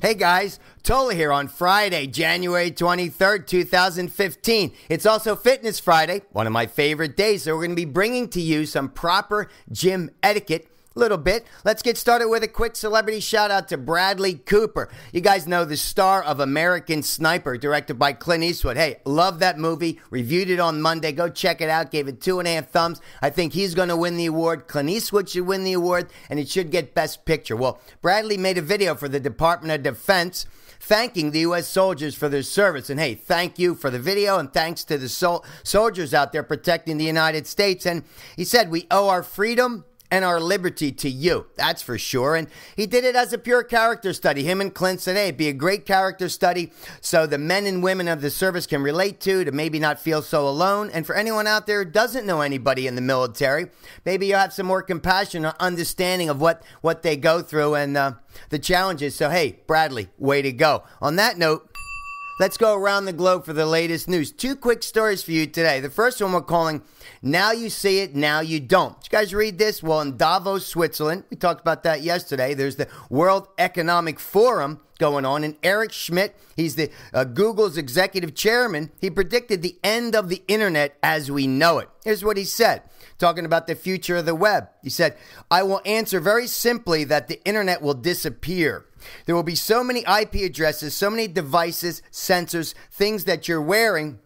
Hey guys, Tola here on Friday, January 23rd, 2015. It's also Fitness Friday, one of my favorite days, so we're going to be bringing to you some proper gym etiquette. Little bit. Let's get started with a quick celebrity shout out to Bradley Cooper. You guys know the star of American Sniper, directed by Clint Eastwood. Hey, love that movie. Reviewed it on Monday. Go check it out. Gave it 2.5 thumbs. I think he's going to win the award. Clint Eastwood should win the award, and it should get Best Picture. Well, Bradley made a video for the Department of Defense thanking the U.S. soldiers for their service. And hey, thank you for the video, and thanks to the soldiers out there protecting the United States. And he said, we owe our freedom and our liberty to you. That's for sure. And he did it as a pure character study. Him and Clint said, hey, it'd be a great character study so the men and women of the service can relate to maybe not feel so alone. And for anyone out there who doesn't know anybody in the military, maybe you have some more compassion or understanding of what they go through and the challenges. So, hey, Bradley, way to go. On that note, let's go around the globe for the latest news. 2 quick stories for you today. The first one we're calling Now You See It, Now You Don't. Did you guys read this? Well, in Davos, Switzerland, we talked about that yesterday. There's the World Economic Forum going on, and Eric Schmidt, he's the Google's executive chairman. He predicted the end of the internet as we know it. Here's what he said, talking about the future of the web. He said, I will answer very simply that the internet will disappear. There will be so many IP addresses, so many devices, sensors, things that you're wearing.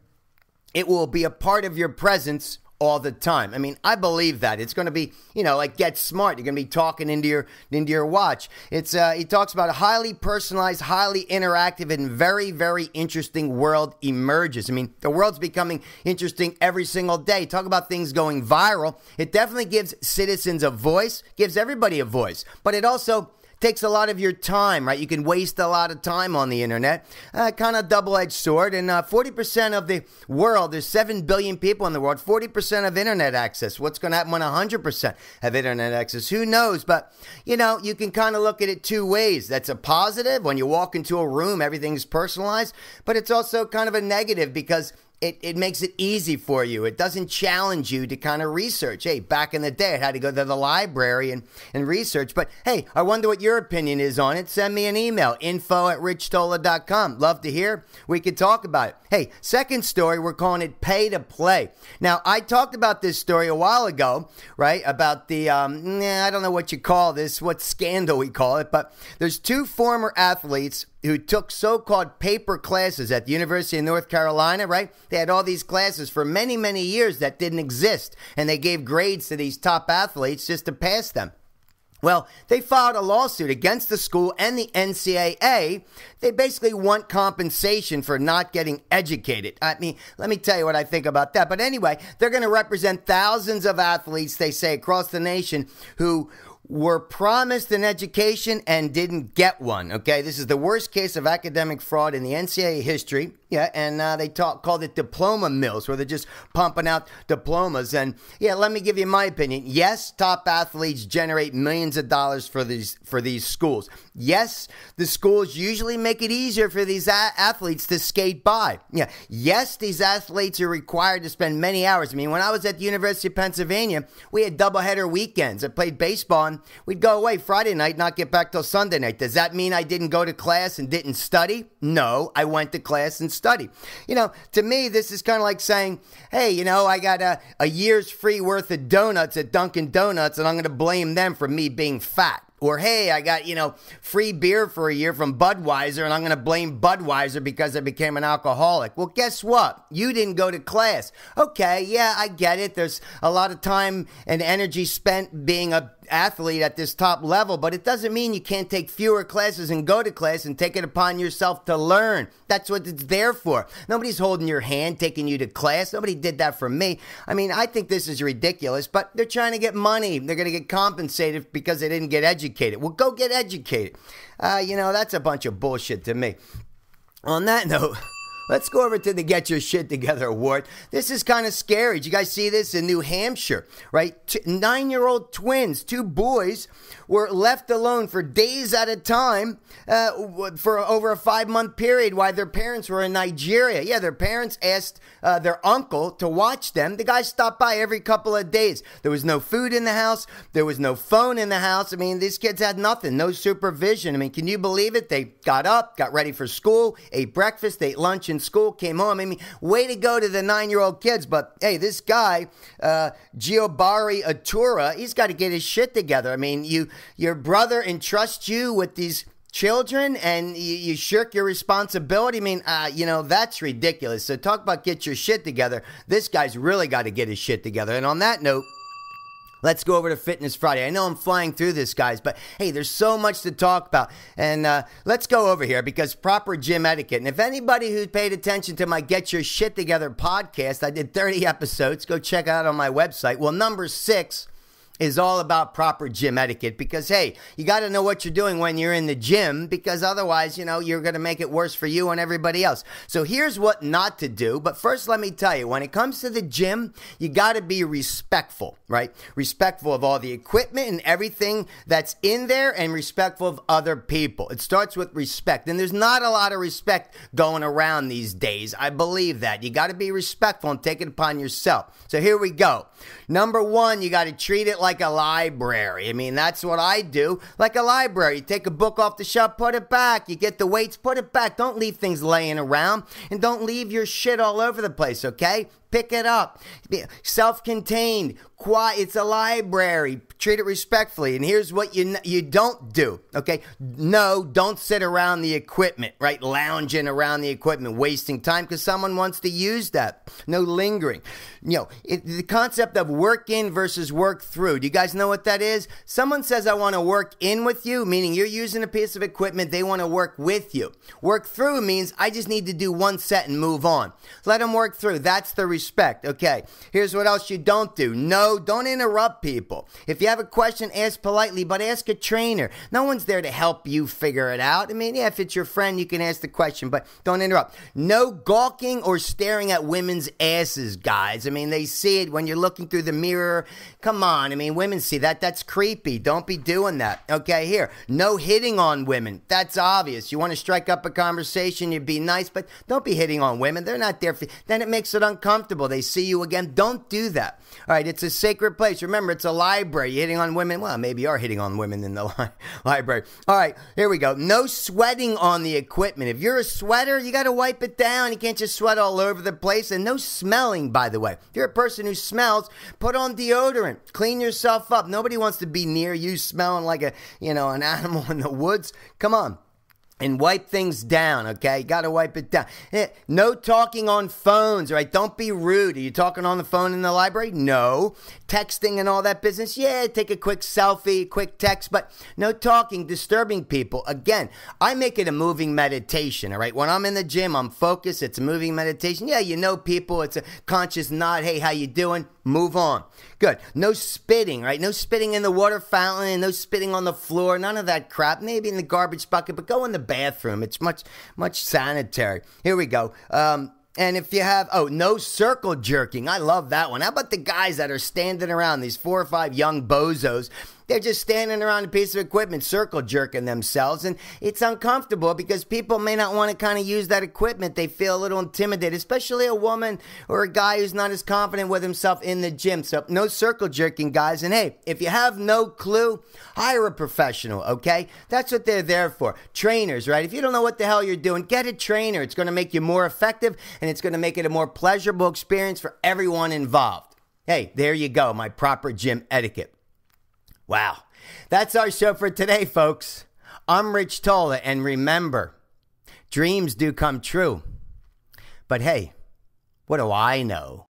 It will be a part of your presence all the time. I mean, I believe that. It's going to be, like Get Smart. You're going to be talking into your watch. He talks about a highly personalized, highly interactive, and very, very interesting world emerges. I mean, the world's becoming interesting every single day. Talk about things going viral. It definitely gives citizens a voice, gives everybody a voice, but it also takes a lot of your time, right? You can waste a lot of time on the internet. Kind of double-edged sword. And 40% of the world, there's 7 billion people in the world, 40% of internet access. What's going to happen when 100% have internet access? Who knows? But, you can kind of look at it 2 ways. That's a positive. When you walk into a room, everything's personalized. But it's also kind of a negative because it makes it easy for you. It doesn't challenge you to kind of research. Hey, back in the day, I had to go to the library and research. But hey, I wonder what your opinion is on it. Send me an email, info@richtola.com. Love to hear. We could talk about it. Hey, second story, we're calling it pay to play. Now, I talked about this story a while ago, right? About the, I don't know what you call this, what scandal we call it. But there's 2 former athletes who took so-called paper classes at the University of North Carolina, right? They had all these classes for many, many years that didn't exist, and they gave grades to these top athletes just to pass them. Well, they filed a lawsuit against the school and the NCAA. They basically want compensation for not getting educated. I mean, let me tell you what I think about that. But anyway, they're going to represent thousands of athletes, they say, across the nation who were promised an education and didn't get one, okay? This is the worst case of academic fraud in the NCAA history. Yeah, and they called it diploma mills, where they're just pumping out diplomas. And yeah, let me give you my opinion. Yes, top athletes generate millions of dollars for these schools. Yes, the schools usually make it easier for these athletes to skate by. Yeah, yes, these athletes are required to spend many hours. I mean, when I was at the University of Pennsylvania, we had doubleheader weekends. I played baseball, and we'd go away Friday night, not get back till Sunday night. Does that mean I didn't go to class and didn't study? No, I went to class and study. To me, this is kind of like saying, hey, I got a year's free worth of donuts at Dunkin' Donuts, and I'm going to blame them for me being fat. Or, hey, I got, free beer for a year from Budweiser, and I'm going to blame Budweiser because I became an alcoholic. Well, guess what? You didn't go to class. Okay, yeah, I get it. There's a lot of time and energy spent being an athlete at this top level, but it doesn't mean you can't take fewer classes and go to class and take it upon yourself to learn. That's what it's there for. Nobody's holding your hand, taking you to class. Nobody did that for me. I mean, I think this is ridiculous, but they're trying to get money. They're going to get compensated because they didn't get educated. Well, go get educated. That's a bunch of bullshit to me. On that note, let's go over to the Get Your Shit Together Award. This is kind of scary. Did you guys see this in New Hampshire, right? 9-year-old twins, 2 boys, were left alone for days at a time for over a 5-month period while their parents were in Nigeria. Yeah, their parents asked their uncle to watch them. The guy stopped by every couple of days. There was no food in the house. There was no phone in the house. I mean, these kids had nothing, no supervision. I mean, can you believe it? They got up, got ready for school, ate breakfast, ate lunch in school, came home. I mean, way to go to the 9-year-old kids. But hey, this guy, Giobari Atura, he's got to get his shit together. I mean, your brother entrusts you with these children and you shirk your responsibility. I mean, that's ridiculous. So talk about get your shit together. This guy's really got to get his shit together. And on that note, let's go over to Fitness Friday. I know I'm flying through this, guys, but hey, there's so much to talk about. And let's go over here because proper gym etiquette. And if anybody who paid attention to my Get Your Shit Together podcast, I did 30 episodes. Go check it out on my website. Well, number 6 is all about proper gym etiquette because, hey, you got to know what you're doing when you're in the gym because otherwise, you're going to make it worse for you and everybody else. So here's what not to do. But first, let me tell you, when it comes to the gym, you got to be respectful, right? Respectful of all the equipment and everything that's in there and respectful of other people. It starts with respect. And there's not a lot of respect going around these days. I believe that. You got to be respectful and take it upon yourself. So here we go. Number 1, you got to treat it like a library. I mean, that's what I do. Like a library. You take a book off the shelf, put it back. You get the weights, put it back. Don't leave things laying around. And don't leave your shit all over the place, okay? Pick it up. Self-contained, quiet. It's a library. Treat it respectfully. And here's what you don't do, okay? No, don't sit around the equipment, right? Lounging around the equipment, wasting time because someone wants to use that. No lingering. The concept of work in versus work through. Do you guys know what that is? Someone says, I want to work in with you, meaning you're using a piece of equipment. They want to work with you. Work through means I just need to do one set and move on. Let them work through. That's the respect. Okay, here's what else you don't do. No, don't interrupt people. If you have a question, ask politely, but ask a trainer. No one's there to help you figure it out. I mean, yeah, if it's your friend, you can ask the question, but don't interrupt. No gawking or staring at women's asses, guys. I mean, they see it when you're looking through the mirror. Come on. I mean, women see that. That's creepy. Don't be doing that. Okay, here. No hitting on women. That's obvious. You want to strike up a conversation, you'd be nice, but don't be hitting on women. They're not there for you. Then it makes it uncomfortable. They see you again. Don't do that. All right, it's a sacred place. Remember, it's a library. You're hitting on women. Well, maybe you are hitting on women in the library. All right, here we go. No sweating on the equipment. If you're a sweater, you got to wipe it down. You can't just sweat all over the place. And no smelling, by the way. If you're a person who smells, put on deodorant. Clean yourself up. Nobody wants to be near you smelling like an animal in the woods. Come on. And wipe things down, okay? You got to wipe it down. No talking on phones, all right? Don't be rude. Are you talking on the phone in the library? No. Texting and all that business? Yeah, take a quick selfie, quick text, but no talking, disturbing people. Again, I make it a moving meditation, all right? When I'm in the gym, I'm focused. It's a moving meditation. Yeah, you know people. It's a conscious nod. Hey, how you doing? Move on. Good. No spitting, right? No spitting in the water fountain and no spitting on the floor. None of that crap. Maybe in the garbage bucket, but go in the bathroom. It's much sanitary. Here we go. And if you have, no circle jerking. I love that one. How about the guys that are standing around, these 4 or 5 young bozos? They're just standing around a piece of equipment, circle jerking themselves. And it's uncomfortable because people may not want to kind of use that equipment. They feel a little intimidated, especially a woman or a guy who's not as confident with himself in the gym. So no circle jerking, guys. And hey, if you have no clue, hire a professional, okay? That's what they're there for. Trainers, right? If you don't know what the hell you're doing, get a trainer. It's going to make you more effective and it's going to make it a more pleasurable experience for everyone involved. Hey, there you go, my proper gym etiquette. Wow. That's our show for today, folks. I'm Rich Tola, and remember, dreams do come true. But hey, what do I know?